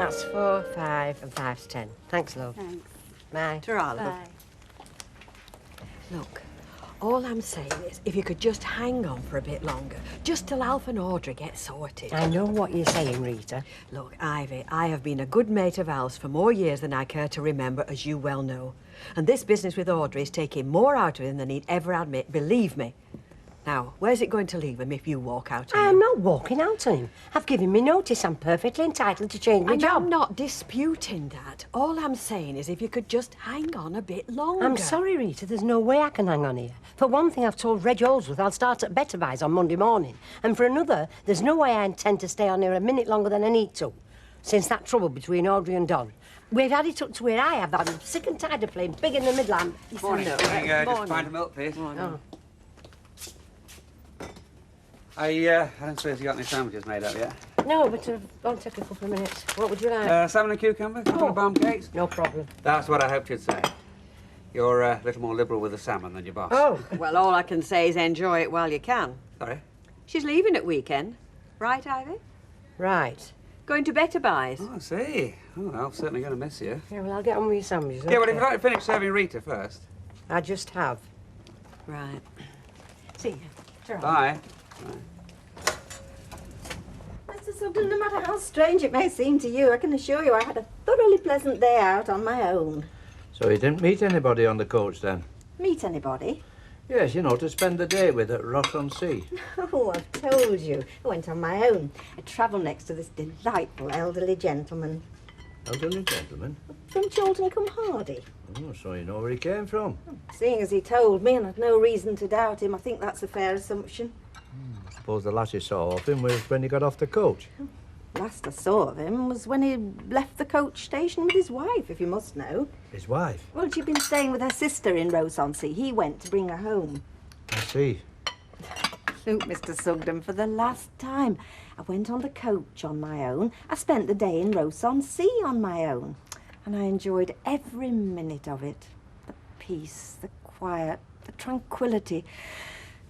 That's 4, 5, and 5's 10. Thanks, love. Thanks. Bye. Ta-ra, love. Look, all I'm saying is if you could just hang on for a bit longer, just till Alf and Audrey get sorted. I know what you're saying, Rita. Look, Ivy, I have been a good mate of Alf's for more years than I care to remember, as you well know. And this business with Audrey is taking more out of him than he'd ever admit, believe me. Now, where's it going to leave him if you walk out on him? I'm not walking out on him. I've given me notice. I'm perfectly entitled to change my job. I'm not disputing that. All I'm saying is if you could just hang on a bit longer. I'm sorry, Rita, there's no way I can hang on here. For one thing, I've told Reg Holdsworth I'll start at Bettabuy on Monday morning. And for another, there's no way I intend to stay on here a minute longer than I need to. Since that trouble between Audrey and Don. We've had it up to where I have. I'm sick and tired of playing big in the Midland. Morning. Just find a milk, please. Oh. I don't suppose you got any sandwiches made up yet? No, but I'll take a couple of minutes. What would you like? Salmon and cucumber, couple of bomb cakes. No problem. That's what I hoped you'd say. You're a little more liberal with the salmon than your boss. Oh, well, all I can say is enjoy it while you can. Sorry? She's leaving at weekend. Right, Ivy? Right. Going to Bettabuy. Oh, I see. Oh, I'm certainly going to miss you. Yeah, well, I'll get on with your sandwiches. Yeah, well, okay? if you'd like to finish serving Rita first. I just have. Right. See you. Ta-ra. Bye. Mr. Sugden, no matter how strange it may seem to you, I can assure you I had a thoroughly pleasant day out on my own. So you didn't meet anybody on the coach, then? Meet anybody? Yes, you know, to spend the day with at Rhos-on-Sea. Oh, I've told you. I went on my own. I travelled next to this delightful elderly gentleman. Elderly gentleman? From Chorlton-cum-Hardy. Oh, so you know where he came from. Seeing as he told me and I'd no reason to doubt him, I think that's a fair assumption. I suppose the last you saw of him was when he got off the coach. Last I saw of him was when he left the coach station with his wife, if you must know. His wife? Well, she'd been staying with her sister in Rhos-on-Sea. He went to bring her home. I see. Look, Mr. Sugden, for the last time, I went on the coach on my own. I spent the day in Rhos-on-Sea on my own. And I enjoyed every minute of it. The peace, the quiet, the tranquillity,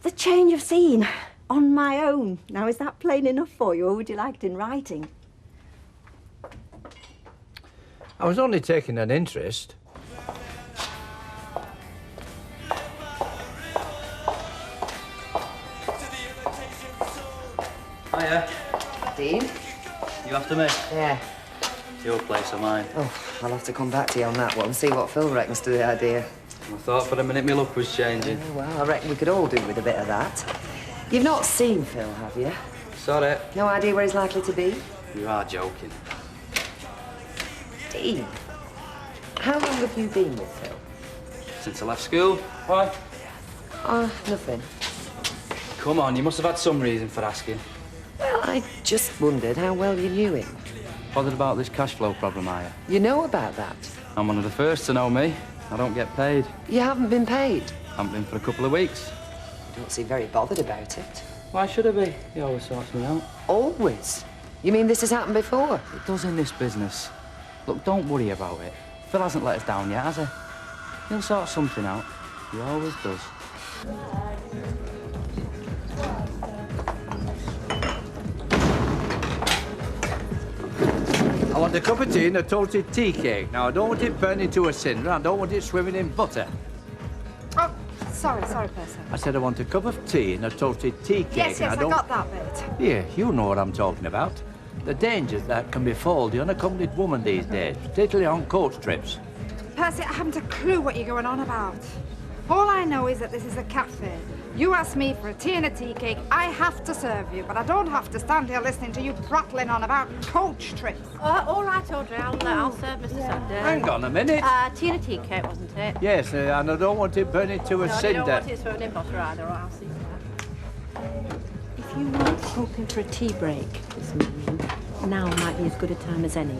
the change of scene. On my own. Now, is that plain enough for you, or would you like it in writing? I was only taking an interest. Hiya. Dean? You after me? Yeah. Your place or mine? Oh, I'll have to come back to you on that one, see what Phil reckons to the idea. I thought for a minute my luck was changing. Oh, well, I reckon we could all do with a bit of that. You've not seen Phil, have you? Sorry. No idea where he's likely to be? You are joking. Dean, how long have you been with Phil? Since I left school. Why? Nothing. Come on, you must have had some reason for asking. Well, I just wondered how well you knew him. Bothered about this cash flow problem, are you? You know about that? I'm one of the first to know me. I don't get paid. You haven't been paid? Haven't been for a couple of weeks. You don't seem very bothered about it. Why should I be? He always sorts me out. Always? You mean this has happened before? It does in this business. Look, don't worry about it. Phil hasn't let us down yet, has he? He'll sort something out. He always does. I want a cup of tea and a toasted tea cake. Now, I don't want it burning to a cinder. I don't want it swimming in butter. Oh, sorry, Percy. I said I want a cup of tea and a toasted tea cake. Yes, and I got that bit. Yeah, you know what I'm talking about. The dangers that can befall the unaccompanied woman these days, particularly on coach trips. Percy, I haven't a clue what you're going on about. All I know is that this is a cafe. You ask me for a tea and a tea cake, I have to serve you, but I don't have to stand here listening to you prattling on about coach trips. All right, Audrey, I'll serve Mr. Sugden. Hang on a minute. Tea and a tea cake, wasn't it? Yes, and I don't want it burning to a No, I cinder. don't want it swimming in butter either, or I'll see that. If you weren't hoping for a tea break this morning, now might be as good a time as any.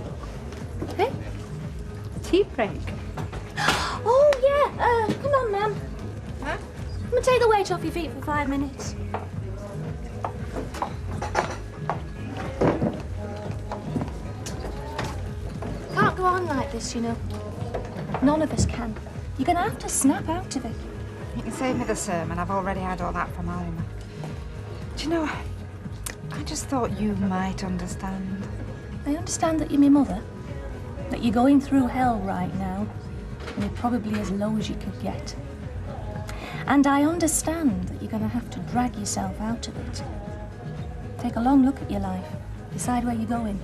Hey? A tea break? Oh, yeah. Come on, ma'am. Huh? I'm going to take the weight off your feet for 5 minutes. Can't go on like this, you know. None of us can. You're going to have to snap out of it. You can save me the sermon. I've already had all that from Alma. Do you know, I just thought you might understand. I understand that you're my mother, that you're going through hell right now, and you're probably as low as you could get. And I understand that you're going to have to drag yourself out of it. Take a long look at your life, decide where you're going,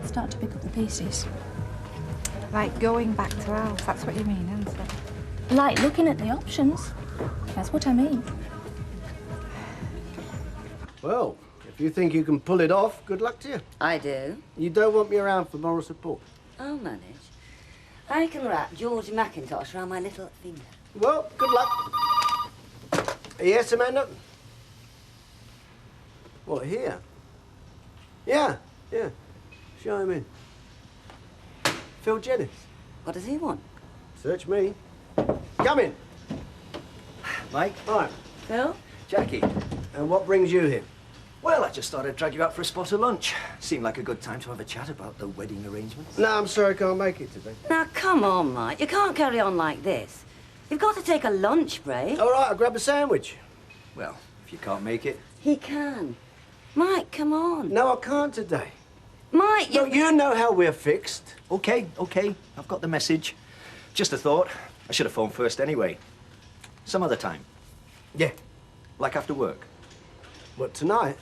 start to pick up the pieces. Like going back to Alf, that's what you mean, isn't it? Like looking at the options, that's what I mean. Well, if you think you can pull it off, good luck to you. I do. You don't want me around for moral support? I'll manage. I can wrap Georgie McIntosh around my little finger. Well, good luck. Yes, Amanda? What, here? Yeah. Show him in. Phil Jennings. What does he want? Search me. Come in. Mike? Hi. Phil? Jackie? And what brings you here? Well, I just thought I'd drag you out for a spot of lunch. Seemed like a good time to have a chat about the wedding arrangements. No, I'm sorry I can't make it today. Now, come on, Mike. You can't carry on like this. You've got to take a lunch break. All right, I'll grab a sandwich. Well, if you can't make it... He can. Mike, come on. No, I can't today. Mike, Look, you know how we're fixed. OK. I've got the message. Just a thought. I should have phoned first anyway. Some other time. Yeah. Like after work. What, tonight?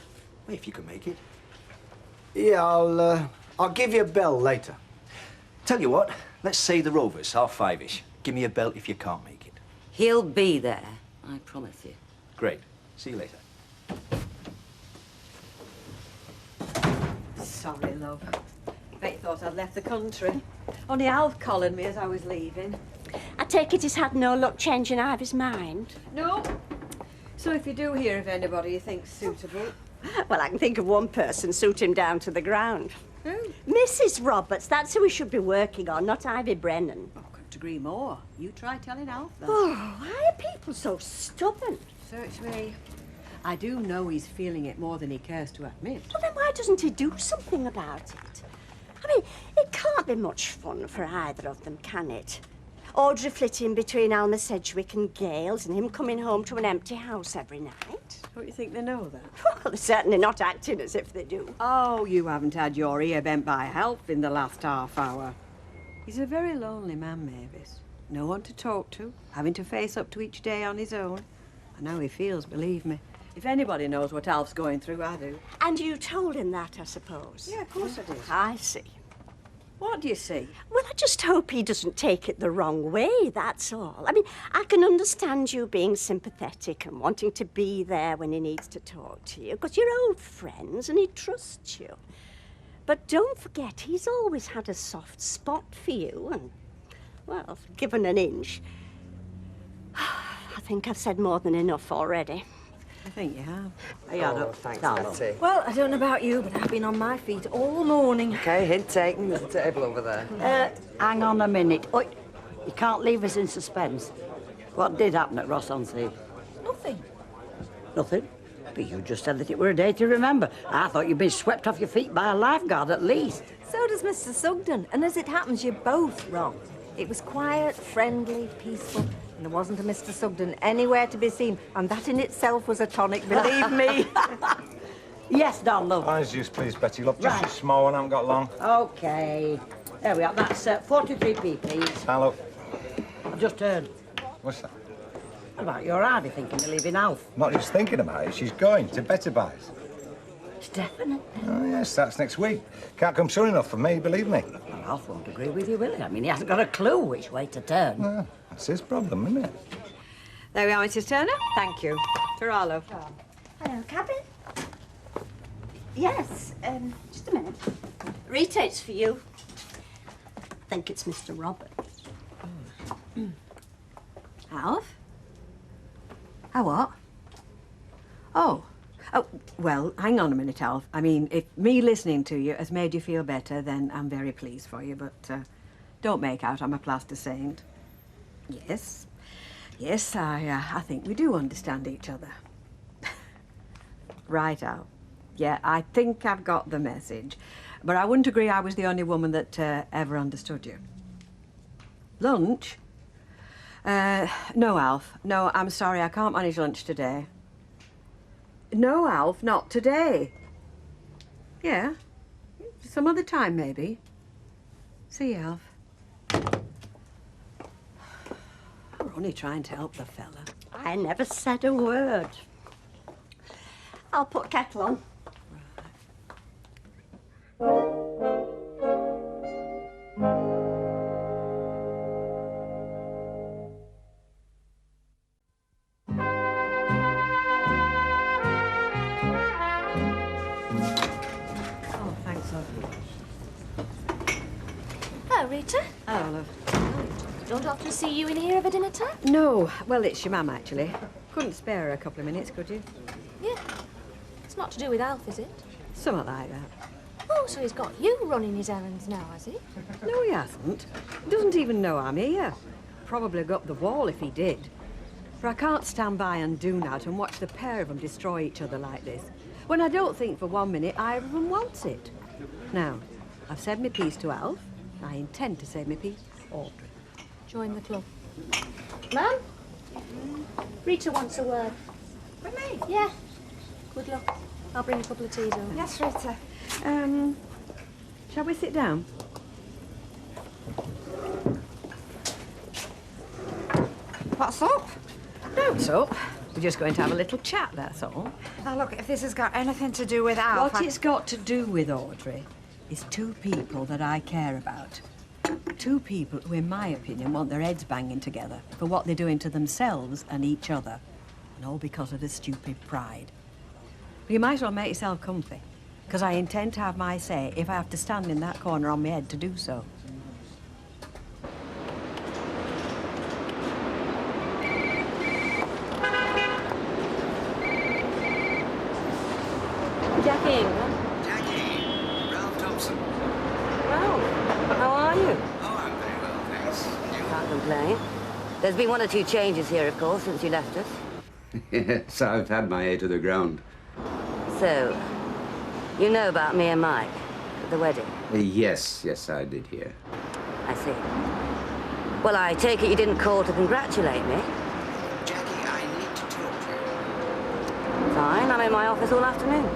Well, if you can make it. Yeah, I'll give you a bell later. Tell you what, let's say the Rovers, 5:30ish. Give me a bell if you can't make it. He'll be there, I promise you. Great. See you later. Sorry, love. Bet you thought I'd left the country. Only Alf collared me as I was leaving. I take it he's had no luck changing Ivy's mind. No. So if you do hear of anybody you think's suitable... Well, I can think of one person suit him down to the ground. Who? Mrs. Roberts, that's who we should be working on, not Ivy Brennan. Oh, couldn't agree more. You try telling Alf that. Oh, why are people so stubborn? Search me. I do know he's feeling it more than he cares to admit. Well, then why doesn't he do something about it? I mean, it can't be much fun for either of them, can it? Audrey flitting between Alma Sedgwick and Gales and him coming home to an empty house every night. Don't you think they know that? Well, they're certainly not acting as if they do. Oh, you haven't had your ear bent by help in the last half hour. He's a very lonely man, Mavis. No one to talk to, having to face up to each day on his own. I know he feels, believe me. If anybody knows what Alf's going through, I do. And you told him that, I suppose? Yeah, of course I did. I see. What do you see? Well, I just hope he doesn't take it the wrong way, that's all. I mean, I can understand you being sympathetic and wanting to be there when he needs to talk to you, because you're old friends and he trusts you. But don't forget, he's always had a soft spot for you and, well, given an inch. I think I've said more than enough already. I think you have. Oh, thanks, Betty. Well, I don't know about you, but I've been on my feet all morning. OK, hint taken. There's a table over there. Hang on a minute. Oh, you can't leave us in suspense. What did happen at Rhos-on-Sea? Nothing. Nothing? But you just said that it were a day to remember. I thought you'd been swept off your feet by a lifeguard at least. So does Mr. Sugden. And as it happens, you're both wrong. It was quiet, friendly, peaceful, and there wasn't a Mr. Sugden anywhere to be seen. And that in itself was a tonic, believe me. Yes, Don, love. Orange juice, please, Betty. Look, just Right. a small one. I haven't got long. OK. There we are. That's 43p, please. Hello. I've just heard. What's that? What about your Ivy thinking of leaving Alf? Not just thinking about it. She's going to Bettabuy's. Definitely. Oh, yes, that's next week. Can't come soon enough for me, believe me. Well, Alf won't agree with you, will he? I mean, he hasn't got a clue which way to turn. No, that's his problem, isn't it? There we are, Mrs. Turner. Thank you. Taralo. Hello, cabin. Yes, just a minute. Rita, it's for you. I think it's Mr. Roberts. Alf? Oh, what? Oh, well, hang on a minute, Alf. I mean, if me listening to you has made you feel better, then I'm very pleased for you, but don't make out I'm a plaster saint. Yes. Yes, I think we do understand each other. Right, Alf. Yeah, I think I've got the message. But I wouldn't agree I was the only woman that ever understood you. Lunch? No, Alf. No, I'm sorry, I can't manage lunch today. No, Alf, not today. Yeah. Some other time, maybe. See you, Alf. We're only trying to help the fella. I never said a word. I'll put kettle on. Oh, thanks, love. Oh, Rita. Oh, love. Don't often see you in here of a dinner time? No. Well, it's your mum, actually. Couldn't spare her a couple of minutes, could you? Yeah. It's not to do with Alf, is it? Something like that. Oh, so he's got you running his errands now, has he? No, he hasn't. He doesn't even know I'm here. Probably go up the wall if he did. For I can't stand by and do that and watch the pair of them destroy each other like this, when I don't think for 1 minute either of them wants it. Now, I've said my piece to Alf. I intend to say my piece, Audrey. Join the club. Ma'am? Rita wants a word. With me? Yeah. Good luck. I'll bring a couple of teas over. Yes, Rita. Shall we sit down? What's up? No, it's up. We're just going to have a little chat, that's all. Now, look, if this has got anything to do with Alf... What it's got to do with, Audrey, is two people that I care about. Two people who, in my opinion, want their heads banging together for what they're doing to themselves and each other. And all because of the stupid pride. You might as well make yourself comfy, because I intend to have my say if I have to stand in that corner on my head to do so. Jackie Ingram. Jackie, Ralph Dobson. Ralph, how are you? Oh, I'm very well, thanks. Can't complain. There's been 1 or 2 changes here, of course, since you left us. Yes, I've had my ear to the ground. So, you know about me and Mike at the wedding? Yes, I did hear. I see. Well, I take it you didn't call to congratulate me. Jackie, I need to talk to you. Fine, I'm in my office all afternoon.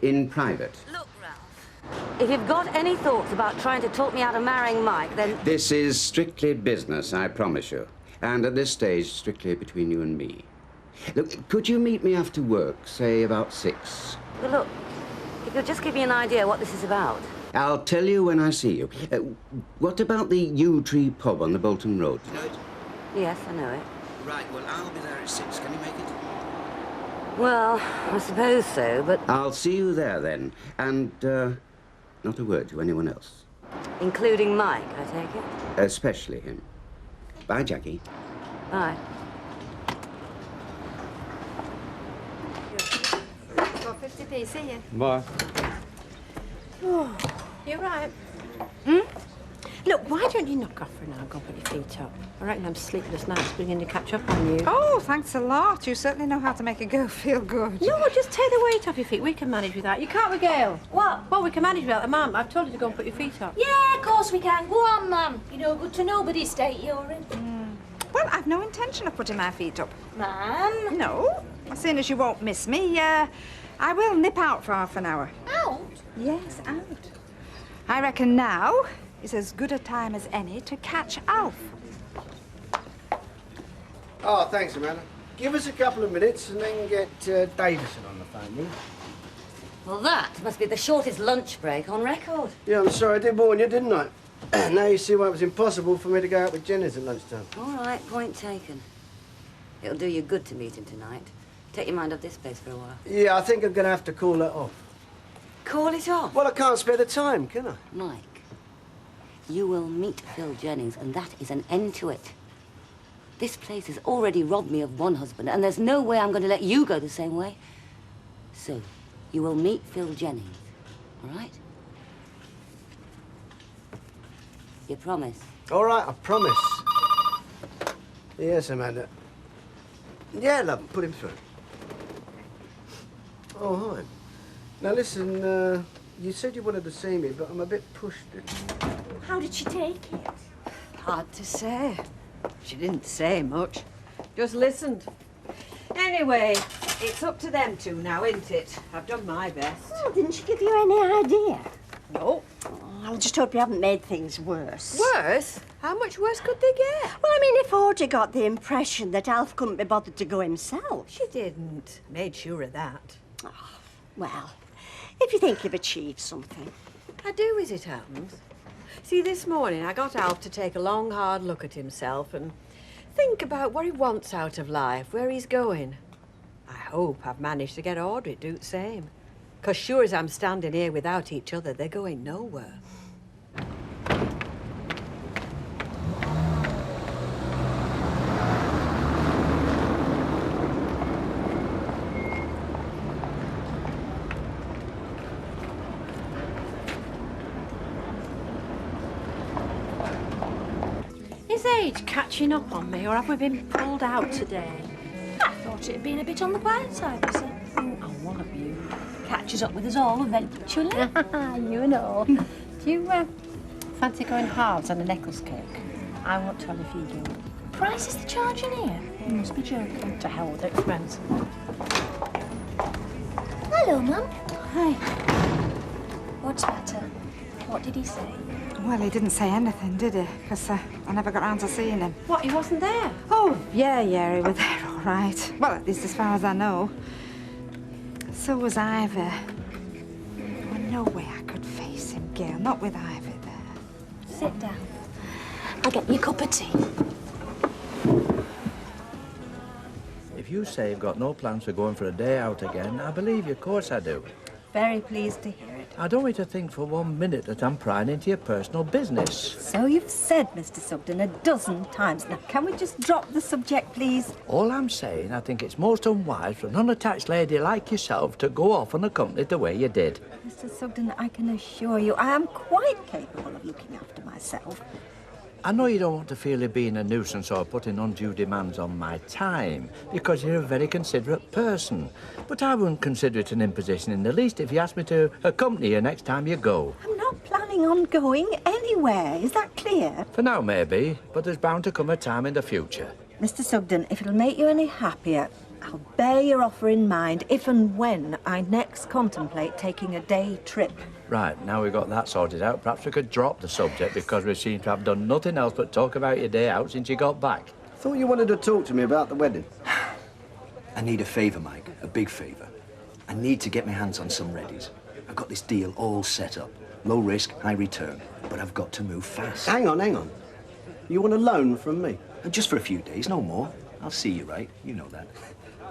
In private. Look, Ralph, if you've got any thoughts about trying to talk me out of marrying Mike, then... This is strictly business, I promise you. And at this stage, strictly between you and me. Look, could you meet me after work, say about 6? Well, look, if you'll just give me an idea what this is about. I'll tell you when I see you. What about the Yew Tree pub on the Bolton Road? You know it? Yes, I know it. Right, well, I'll be there at 6. Can you make it? Well, I suppose so, but... I'll see you there, then. And, not a word to anyone else. Including Mike, I take it? Especially him. Bye, Jackie. Bye. Got 50p, see you. Bye. Oh, you're right. Hmm? Look, why don't you knock off for an hour and go put your feet up? I reckon I'm sleepless nights beginning to catch up on you. Oh, thanks a lot. You certainly know how to make a girl feel good. No, just take the weight off your feet. We can manage with that. You can't with Gail. What? Well, we can manage without the mum. I've told you to go and put your feet up. Yeah, of course we can. Go on, Mum. You know, good to nobody state you're in. Well, I've no intention of putting my feet up. Ma'am? No. As soon as you won't miss me, I will nip out for half an hour. Out? Yes, out. I reckon now is as good a time as any to catch Alf. Oh, thanks, Amanda. Give us a couple of minutes and then get Davison on the phone, will you? Well, that must be the shortest lunch break on record. Yeah, I'm sorry, I did warn you, didn't I? Now you see why it was impossible for me to go out with Jennings at lunchtime. All right, point taken. It'll do you good to meet him tonight. Take your mind off this place for a while. Yeah, I think I'm going to have to call that off. Call it off? Well, I can't spare the time, can I? Mike, you will meet Phil Jennings, and that is an end to it. This place has already robbed me of one husband, and there's no way I'm going to let you go the same way. So, you will meet Phil Jennings, all right? You promise? All right, I promise. Yes, Amanda. Yeah, love, put him through. Oh, hi. Now, listen, you said you wanted to see me, but I'm a bit pushed. How did she take it? Hard to say. She didn't say much. Just listened. Anyway, it's up to them two now, isn't it? I've done my best. Oh, didn't she give you any idea? No. Oh, I just hope you haven't made things worse. Worse? How much worse could they get? Well, I mean, if Audrey got the impression that Alf couldn't be bothered to go himself. She didn't. Made sure of that. Oh, well, if you think you've achieved something. I do, as it happens. See, this morning I got Alf to take a long, hard look at himself and think about what he wants out of life, where he's going. I hope I've managed to get Audrey to do the same. 'Cause sure as I'm standing here without each other, they're going nowhere. Is age catching up on me, or have we been pulled out today? I thought it'd been a bit on the quiet side, Percy. Oh, one of you catches up with us all eventually. You know. Do you fancy going halves on a necklace cake? I won't tell if you do. Price is the charge in here? You must be joking. To hell with expense. Hello, Mum. Hi. What's better? What did he say? Well, he didn't say anything, did he? Because I never got round to seeing him. What, he wasn't there? Oh, yeah, he was there, all right. Well, at least as far as I know. So was Ivy. Well, no way I could face him, Gail, not with Ivy there. Sit down. I'll get you a cup of tea. If you say you've got no plans for going for a day out again, I believe you, of course I do. Very pleased to hear it. I don't want you to think for 1 minute that I'm prying into your personal business. So you've said, Mr. Sugden, a dozen times. Now, can we just drop the subject, please? All I'm saying, I think it's most unwise for an unattached lady like yourself to go off unaccompanied the way you did. Mr. Sugden, I can assure you I am quite capable of looking after myself. I know you don't want to feel you're being a nuisance or putting undue demands on my time, because you're a very considerate person. But I wouldn't consider it an imposition in the least if you asked me to accompany you next time you go. I'm not planning on going anywhere. Is that clear? For now, maybe, but there's bound to come a time in the future. Mr. Sugden, if it'll make you any happier, I'll bear your offer in mind if and when I next contemplate taking a day trip. Right, now we've got that sorted out, perhaps we could drop the subject because we seem to have done nothing else but talk about your day out since you got back. I thought you wanted to talk to me about the wedding. I need a favour, Mike, a big favour. I need to get my hands on some readies. I've got this deal all set up. Low risk, high return, but I've got to move fast. Hang on. You want a loan from me? Just for a few days, no more. I'll see you, right? You know that.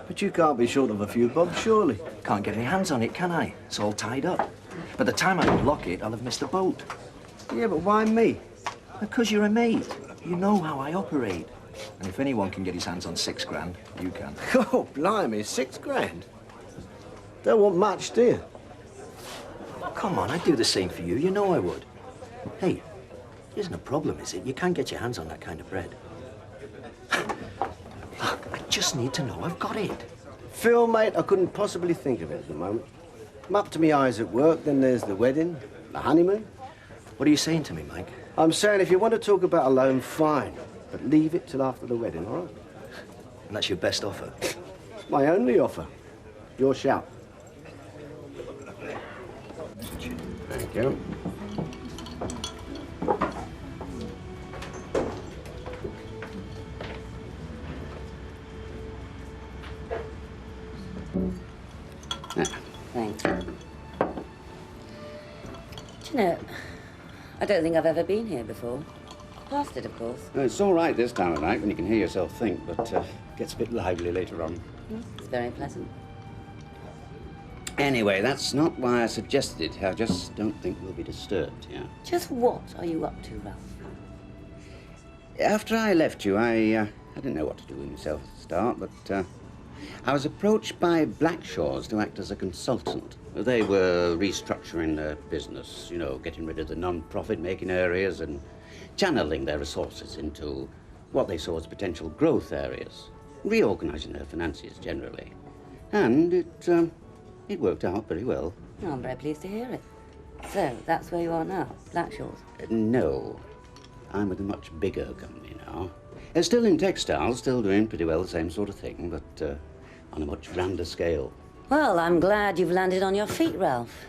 But you can't be short of a few bob, surely. Can't get my hands on it, can I? It's all tied up. By the time I unlock it, I'll have missed the boat. Yeah, but why me? Because you're a mate. You know how I operate. And if anyone can get his hands on £6,000, you can. Oh, blimey, £6,000? Don't want much, do you? Come on, I'd do the same for you. You know I would. Hey, it isn't a problem, is it? You can get your hands on that kind of bread. Look, I just need to know I've got it. Phil, mate, I couldn't possibly think of it at the moment. I'm up to my eyes at work, then there's the wedding, the honeymoon. What are you saying to me, Mike? I'm saying if you want to talk about a loan, fine. But leave it till after the wedding, all right? And that's your best offer? My only offer. Your shout. Thank you. Thanks. Do you know, I don't think I've ever been here before. Past it, of course. It's all right this time of night when you can hear yourself think, but gets a bit lively later on. It's very pleasant. Anyway, that's not why I suggested it. I just don't think we'll be disturbed here. Just what are you up to, Ralph? After I left you, I didn't know what to do with myself at the start, but I was approached by Blackshaws to act as a consultant. They were restructuring their business, you know, getting rid of the non-profit making areas and channeling their resources into what they saw as potential growth areas, reorganizing their finances generally. And it worked out very well. Oh, I'm very pleased to hear it. So, that's where you are now, Blackshaws? No, I'm with a much bigger company now. Still in textiles, still doing pretty well the same sort of thing, but on a much grander scale. Well, I'm glad you've landed on your feet, Ralph.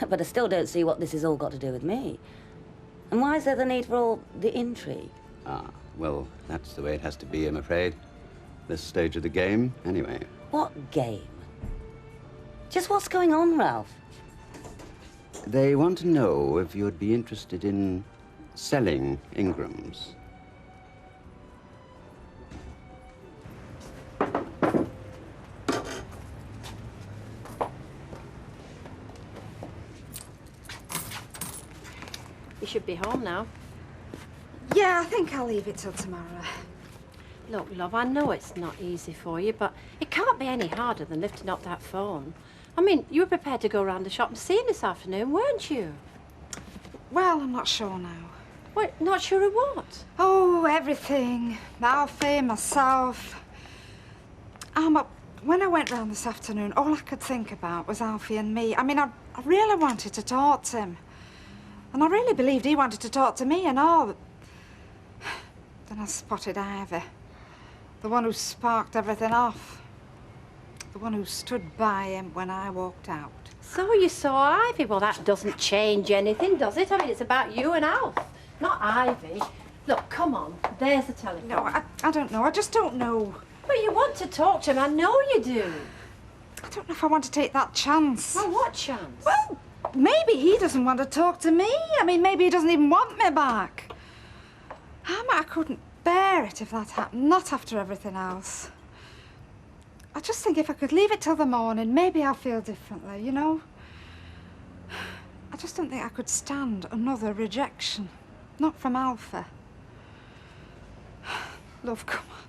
But I still don't see what this has all got to do with me. And why is there the need for all the intrigue? Ah, well, that's the way it has to be, I'm afraid. This stage of the game, anyway. What game? Just what's going on, Ralph? They want to know if you'd be interested in selling Ingrams. You should be home now. Yeah, I think I'll leave it till tomorrow. Look, love, I know it's not easy for you, but it can't be any harder than lifting up that phone. I mean, you were prepared to go round the shop and see him this afternoon, weren't you? Well, I'm not sure now. What? Not sure of what? Oh, everything. Alfie, myself. Alma, when I went round this afternoon, all I could think about was Alfie and me. I mean, I really wanted to talk to him. And I really believed he wanted to talk to me and all. Then I spotted Ivy. The one who sparked everything off. The one who stood by him when I walked out. So you saw Ivy? Well, that doesn't change anything, does it? I mean, it's about you and Alf, not Ivy. Look, come on. There's the telephone. No, I don't know. I just don't know. But you want to talk to him. I know you do. I don't know if I want to take that chance. Well, what chance? Well, maybe he doesn't want to talk to me. I mean, maybe he doesn't even want me back. I couldn't bear it if that happened, not after everything else. I just think if I could leave it till the morning, maybe I'll feel differently, you know? I just don't think I could stand another rejection. Not from Alpha. Love, come on.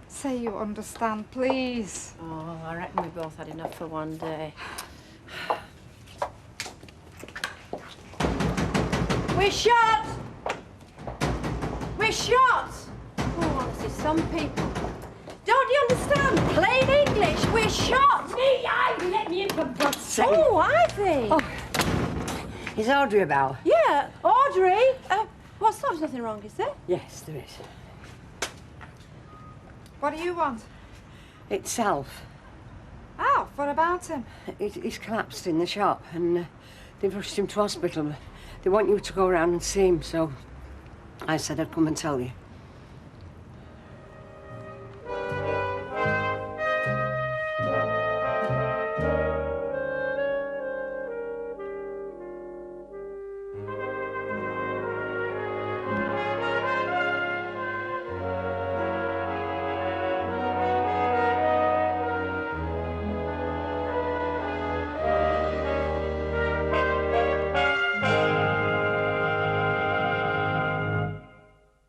Say you understand, please. Oh, I reckon we both had enough for one day. We're shot! We're shot! Oh, honestly, some people. Don't you understand? Plain English, we're shot! Me, Ivy, let me in for God's sake. Oh, Ivy! Oh. Is Audrey about? Yeah, Audrey. What's that? There's nothing wrong, is there? Yes, there is. What do you want? It's Alf. Alf, what about him? He's collapsed in the shop and they've rushed him to hospital. They want you to go around and see him, so I said I'd come and tell you.